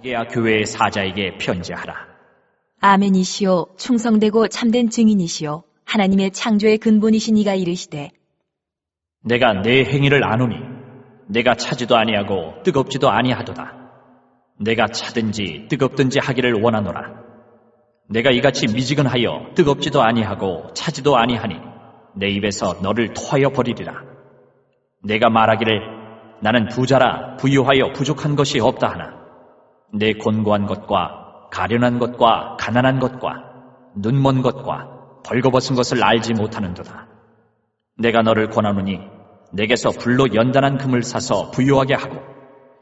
라오디게아 교회의 사자에게 편지하라. 아멘이시오 충성되고 참된 증인이시오 하나님의 창조의 근본이신 이가 이르시되 내가 내 행위를 아노니 내가 차지도 아니하고 뜨겁지도 아니하도다. 내가 차든지 뜨겁든지 하기를 원하노라. 내가 이같이 미지근하여 뜨겁지도 아니하고 차지도 아니하니 내 입에서 너를 토하여 버리리라. 내가 말하기를 나는 부자라 부유하여 부족한 것이 없다 하나 내 곤고한 것과 가련한 것과 가난한 것과 눈먼 것과 벌거벗은 것을 알지 못하는도다. 내가 너를 권하노니 내게서 불로 연단한 금을 사서 부유하게 하고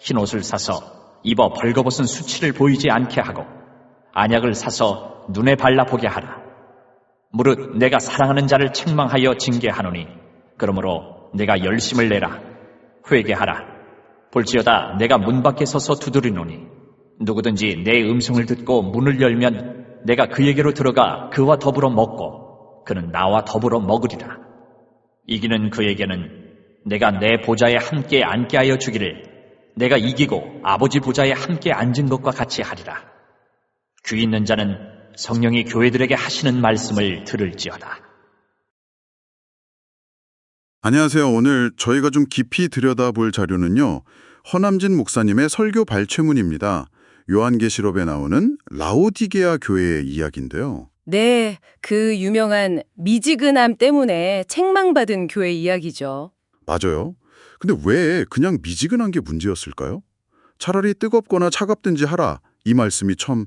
흰옷을 사서 입어 벌거벗은 수치를 보이지 않게 하고 안약을 사서 눈에 발라보게 하라. 무릇 내가 사랑하는 자를 책망하여 징계하노니 그러므로 내가 열심을 내라. 회개하라. 볼지어다 내가 문 밖에 서서 두드리노니 누구든지 내 음성을 듣고 문을 열면 내가 그에게로 들어가 그와 더불어 먹고 그는 나와 더불어 먹으리라. 이기는 그에게는 내가 내 보좌에 함께 앉게 하여 주기를 내가 이기고 아버지 보좌에 함께 앉은 것과 같이 하리라. 귀 있는 자는 성령이 교회들에게 하시는 말씀을 들을지어다. 안녕하세요. 오늘 저희가 좀 깊이 들여다볼 자료는요. 허남진 목사님의 설교 발췌문입니다. 요한계시록에 나오는 라오디게아 교회의 이야기인데요. 네, 그 유명한 미지근함 때문에 책망받은 교회 이야기죠. 맞아요. 근데 왜 그냥 미지근한 게 문제였을까요? 차라리 뜨겁거나 차갑든지 하라. 이 말씀이 참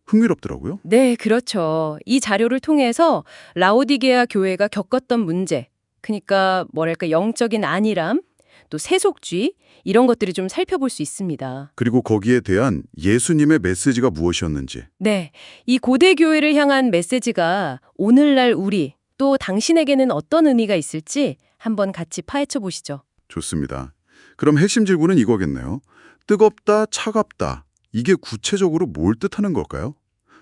흥미롭더라고요. 네, 그렇죠. 이 자료를 통해서 라오디게아 교회가 겪었던 문제, 그러니까 뭐랄까 영적인 안일함, 또 세속주의 이런 것들을 좀 살펴볼 수 있습니다. 그리고 거기에 대한 예수님의 메시지가 무엇이었는지. 네, 이 고대 교회를 향한 메시지가 오늘날 우리 또 당신에게는 어떤 의미가 있을지 한번 같이 파헤쳐 보시죠. 좋습니다. 그럼 핵심 질문은 이거겠네요. 뜨겁다, 차갑다. 이게 구체적으로 뭘 뜻하는 걸까요?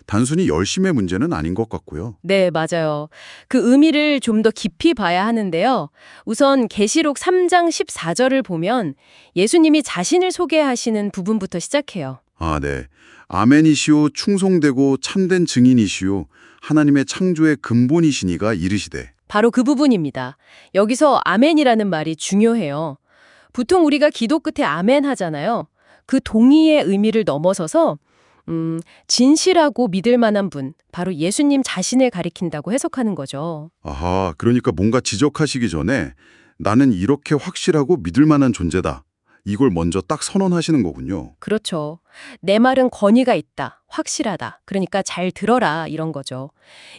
단순히 열심의 문제는 아닌 것 같고요. 네, 맞아요. 그 의미를 좀 더 깊이 봐야 하는데요. 우선 계시록 3장 14절을 보면 예수님이 자신을 소개하시는 부분부터 시작해요. 아, 네. 아멘이시오 충성되고 참된 증인이시오 하나님의 창조의 근본이시니가 이르시되. 바로 그 부분입니다. 여기서 아멘이라는 말이 중요해요. 보통 우리가 기도 끝에 아멘 하잖아요. 그 동의의 의미를 넘어서서 진실하고 믿을 만한 분, 바로 예수님 자신을 가리킨다고 해석하는 거죠. 아하, 그러니까 뭔가 지적하시기 전에 나는 이렇게 확실하고 믿을 만한 존재다. 이걸 먼저 딱 선언하시는 거군요. 그렇죠. 내 말은 권위가 있다, 확실하다. 그러니까 잘 들어라 이런 거죠.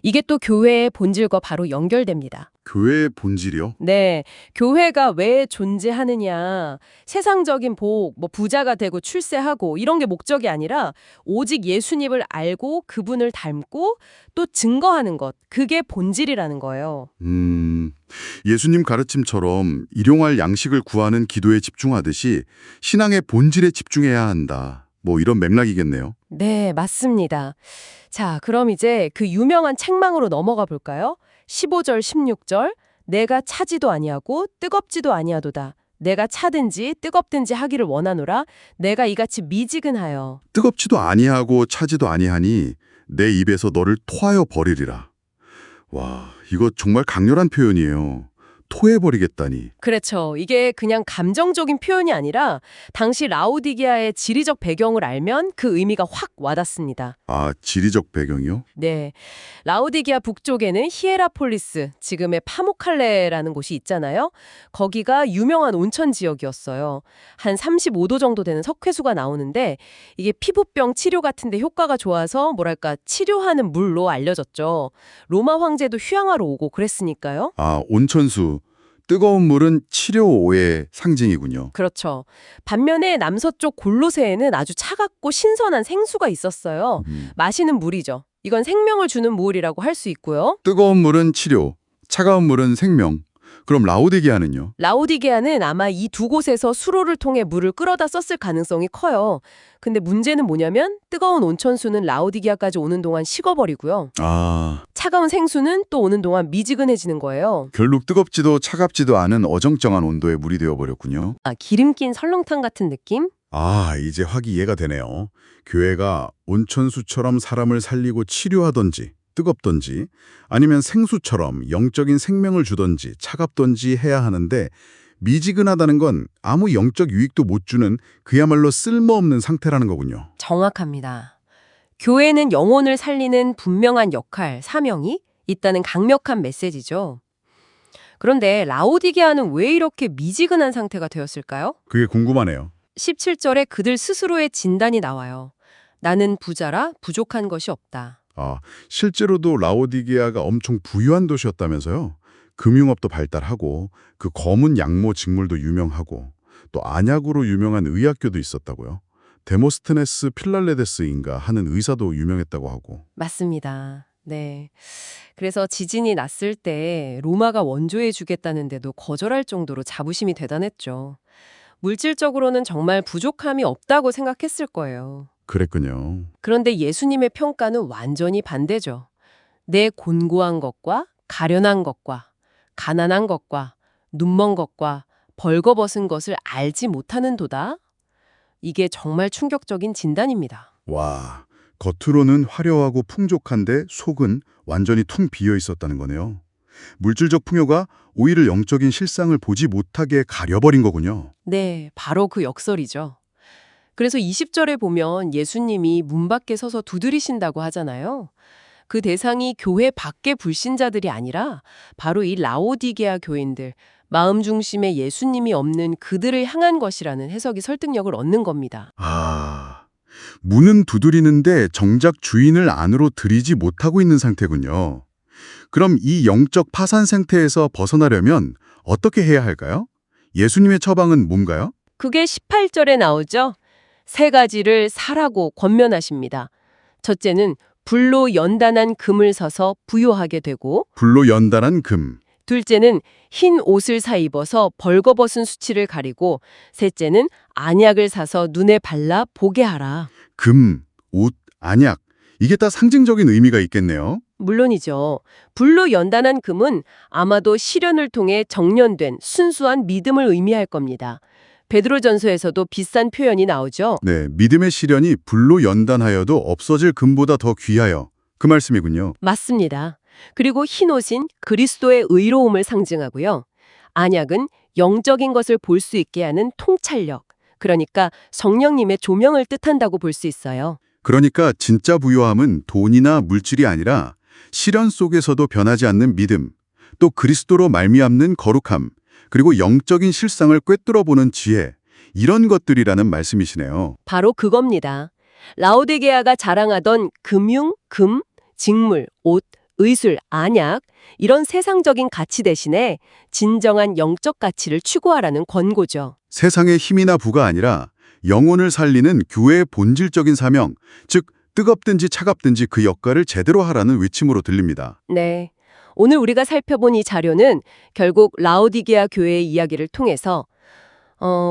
이게 또 교회의 본질과 바로 연결됩니다. 교회의 본질이요? 네, 교회가 왜 존재하느냐, 세상적인 복, 부자가 되고 출세하고 이런 게 목적이 아니라 오직 예수님을 알고 그분을 닮고 또 증거하는 것, 그게 본질이라는 거예요. 예수님 가르침처럼 일용할 양식을 구하는 기도에 집중하듯이 신앙의 본질에 집중해야 한다. 이런 맥락이겠네요. 네, 맞습니다. 자, 그럼 이제 그 유명한 책망으로 넘어가 볼까요? 15절, 16절, 내가 차지도 아니하고 뜨겁지도 아니하도다. 내가 차든지 뜨겁든지 하기를 원하노라. 내가 이같이 미지근하여. 뜨겁지도 아니하고 차지도 아니하니 내 입에서 너를 토하여 버리리라. 와, 이거 정말 강렬한 표현이에요. 토해버리겠다니. 그렇죠. 이게 그냥 감정적인 표현이 아니라 당시 라오디게아의 지리적 배경을 알면 그 의미가 확 와닿습니다. 아, 지리적 배경이요? 네. 라오디게아 북쪽에는 히에라폴리스, 지금의 파무칼레라는 곳이 있잖아요. 거기가 유명한 온천 지역이었어요. 한 35도 정도 되는 석회수가 나오는데 이게 피부병 치료 같은 데 효과가 좋아서 치료하는 물로 알려졌죠. 로마 황제도 휴양하러 오고 그랬으니까요. 아, 온천수. 뜨거운 물은 치료의 상징이군요. 그렇죠. 반면에 남서쪽 골로새에는 아주 차갑고 신선한 생수가 있었어요. 마시는 물이죠. 이건 생명을 주는 물이라고 할 수 있고요. 뜨거운 물은 치료, 차가운 물은 생명. 그럼 라오디게아는요? 라오디게아는 아마 이 두 곳에서 수로를 통해 물을 끌어다 썼을 가능성이 커요. 근데 문제는 뭐냐면 뜨거운 온천수는 라오디게아까지 오는 동안 식어버리고요. 아, 차가운 생수는 또 오는 동안 미지근해지는 거예요. 결국 뜨겁지도 차갑지도 않은 어정쩡한 온도의 물이 되어버렸군요. 기름 낀 설렁탕 같은 느낌? 아, 이제 확 이해가 되네요. 교회가 온천수처럼 사람을 살리고 치료하던지 뜨겁던지 아니면 생수처럼 영적인 생명을 주던지 차갑던지 해야 하는데 미지근하다는 건 아무 영적 유익도 못 주는 그야말로 쓸모없는 상태라는 거군요. 정확합니다. 교회는 영혼을 살리는 분명한 역할, 사명이 있다는 강력한 메시지죠. 그런데 라오디게아는 왜 이렇게 미지근한 상태가 되었을까요? 그게 궁금하네요. 17절에 그들 스스로의 진단이 나와요. 나는 부자라 부족한 것이 없다. 아, 실제로도 라오디게아가 엄청 부유한 도시였다면서요? 금융업도 발달하고 그 검은 양모 직물도 유명하고 또 안약으로 유명한 의학교도 있었다고요. 데모스테네스 필랄레데스인가 하는 의사도 유명했다고 하고. 맞습니다. 네. 그래서 지진이 났을 때 로마가 원조해 주겠다는데도 거절할 정도로 자부심이 대단했죠. 물질적으로는 정말 부족함이 없다고 생각했을 거예요. 그랬군요. 그런데 예수님의 평가는 완전히 반대죠. 내 곤고한 것과 가련한 것과 가난한 것과 눈먼 것과 벌거벗은 것을 알지 못하는 도다? 이게 정말 충격적인 진단입니다. 와, 겉으로는 화려하고 풍족한데 속은 완전히 텅 비어 있었다는 거네요. 물질적 풍요가 오히려 영적인 실상을 보지 못하게 가려버린 거군요. 네, 바로 그 역설이죠. 그래서 20절에 보면 예수님이 문 밖에 서서 두드리신다고 하잖아요. 그 대상이 교회 밖의 불신자들이 아니라 바로 이 라오디게아 교인들, 마음 중심에 예수님이 없는 그들을 향한 것이라는 해석이 설득력을 얻는 겁니다. 아, 문은 두드리는데 정작 주인을 안으로 들이지 못하고 있는 상태군요. 그럼 이 영적 파산 상태에서 벗어나려면 어떻게 해야 할까요? 예수님의 처방은 뭔가요? 그게 18절에 나오죠. 세 가지를 사라고 권면하십니다. 첫째는 불로 연단한 금을 사서 부요하게 되고, 불로 연단한 금. 둘째는 흰 옷을 사 입어서 벌거벗은 수치를 가리고, 셋째는 안약을 사서 눈에 발라 보게 하라. 금, 옷, 안약. 이게 다 상징적인 의미가 있겠네요. 물론이죠. 불로 연단한 금은 아마도 시련을 통해 정련된 순수한 믿음을 의미할 겁니다. 베드로전서에서도 비싼 표현이 나오죠. 네, 믿음의 시련이 불로 연단하여도 없어질 금보다 더 귀하여. 그 말씀이군요. 맞습니다. 그리고 흰옷인 그리스도의 의로움을 상징하고요. 안약은 영적인 것을 볼 수 있게 하는 통찰력, 그러니까 성령님의 조명을 뜻한다고 볼 수 있어요. 그러니까 진짜 부요함은 돈이나 물질이 아니라 시련 속에서도 변하지 않는 믿음, 또 그리스도로 말미암는 거룩함, 그리고 영적인 실상을 꿰뚫어보는 지혜, 이런 것들이라는 말씀이시네요. 바로 그겁니다. 라오디게아가 자랑하던 금융, 금, 직물, 옷, 의술, 안약 이런 세상적인 가치 대신에 진정한 영적 가치를 추구하라는 권고죠. 세상의 힘이나 부가 아니라 영혼을 살리는 교회의 본질적인 사명, 즉 뜨겁든지 차갑든지 그 역할을 제대로 하라는 외침으로 들립니다. 네. 오늘 우리가 살펴본 이 자료는 결국 라오디게아 교회의 이야기를 통해서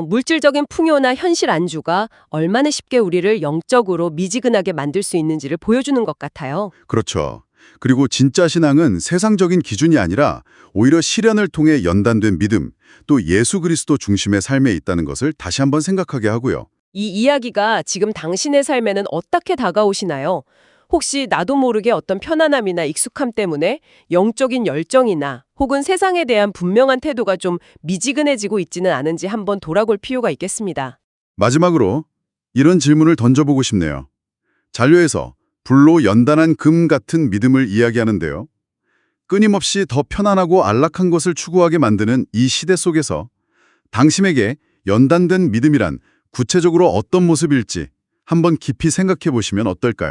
물질적인 풍요나 현실 안주가 얼마나 쉽게 우리를 영적으로 미지근하게 만들 수 있는지를 보여주는 것 같아요. 그렇죠. 그리고 진짜 신앙은 세상적인 기준이 아니라 오히려 시련을 통해 연단된 믿음, 또 예수 그리스도 중심의 삶에 있다는 것을 다시 한번 생각하게 하고요. 이 이야기가 지금 당신의 삶에는 어떻게 다가오시나요? 혹시 나도 모르게 어떤 편안함이나 익숙함 때문에 영적인 열정이나 혹은 세상에 대한 분명한 태도가 좀 미지근해지고 있지는 않은지 한번 돌아볼 필요가 있겠습니다. 마지막으로 이런 질문을 던져보고 싶네요. 잔료에서 불로 연단한 금 같은 믿음을 이야기하는데요. 끊임없이 더 편안하고 안락한 것을 추구하게 만드는 이 시대 속에서 당신에게 연단된 믿음이란 구체적으로 어떤 모습일지 한번 깊이 생각해 보시면 어떨까요?